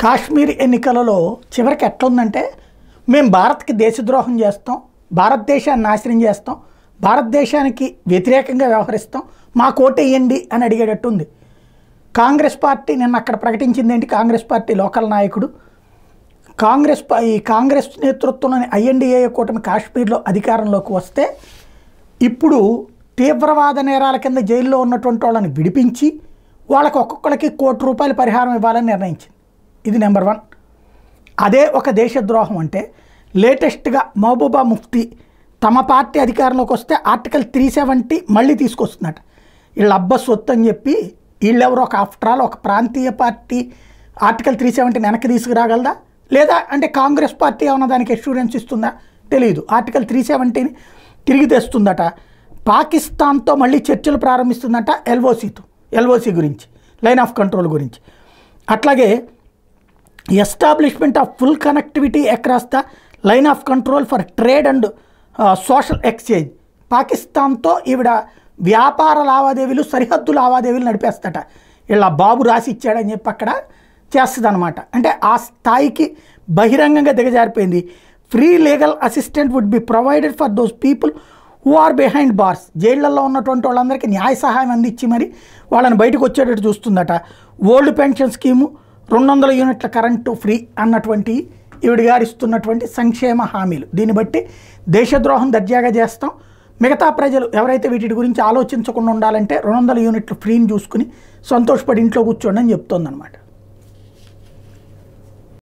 కాశ్మీర్ ఎన్నికలలో చివరికి ఎట్లుందంటే మేము భారత్కి దేశద్రోహం చేస్తాం, భారతదేశాన్ని నాశనం చేస్తాం, భారతదేశానికి వ్యతిరేకంగా వ్యవహరిస్తాం, మాకు ఓటేయండి అని అడిగేటట్టు ఉంది. కాంగ్రెస్ పార్టీ నిన్న అక్కడ ప్రకటించింది ఏంటి? కాంగ్రెస్ పార్టీ లోకల్ నాయకుడు కాంగ్రెస్ నేతృత్వంలోని ఐఎన్డీఏ కూటమి కాశ్మీర్లో అధికారంలోకి వస్తే ఇప్పుడు తీవ్రవాద నేరాల కింద జైల్లో ఉన్నటువంటి వాళ్ళని విడిపించి వాళ్ళకి ఒక్కొక్కరికి ₹1,00,00,000 పరిహారం ఇవ్వాలని నిర్ణయించింది. ఇది నెంబర్ 1. అదే ఒక దేశద్రోహం అంటే లేటెస్ట్గా మహబూబా ముఫ్తీ తమ పార్టీ అధికారంలోకి వస్తే ఆర్టికల్ 370 మళ్ళీ తీసుకొస్తుందట. వీళ్ళ అబ్బా సొత్తు అని చెప్పి వీళ్ళెవరో ఒక ఆఫ్టర్ ఆల్ ఒక ప్రాంతీయ పార్టీ ఆర్టికల్ 370 వెనక్కి తీసుకురాగలదా? లేదా అంటే కాంగ్రెస్ పార్టీ ఏమన్నా దానికి అష్యూరెన్స్ ఇస్తుందా? తెలియదు. ఆర్టికల్ 370ని తిరిగి తెస్తుందట. పాకిస్తాన్తో మళ్ళీ చర్చలు ప్రారంభిస్తుందట ఎల్ఓసి గురించి, లైన్ ఆఫ్ కంట్రోల్ గురించి. అట్లాగే establishment of full connectivity across the line of control for trade and social exchange. పాకిస్తాన్తో ఈవిడ వ్యాపార లావాదేవీలు, సరిహద్దు లావాదేవీలు నడిపేస్తట. ఇలా బాబు రాసి ఇచ్చాడని చెప్పి అక్కడ చేస్తుంది అనమాట. అంటే ఆ స్థాయికి బహిరంగంగా దిగజారిపోయింది. Free legal assistant would be provided for those people who are behind bars. జైళ్లలో ఉన్నటువంటి వాళ్ళందరికీ న్యాయ సహాయం అందించి మరి వాళ్ళని బయటకు వచ్చేటట్టు చూస్తుందట. ఓల్డ్ పెన్షన్ స్కీము, 200 యూనిట్ల కరెంటు ఫ్రీ అన్నటువంటి ఈవిడ గారు ఇస్తున్నటువంటి సంక్షేమ హామీలు. దీన్ని బట్టి దేశద్రోహం దర్జాగా చేస్తాం, మిగతా ప్రజలు ఎవరైతే వీటి గురించి ఆలోచించకుండా ఉండాలంటే 200 యూనిట్లు ఫ్రీని చూసుకుని సంతోషపడి ఇంట్లో కూర్చోండి అని చెప్తోందనమాట.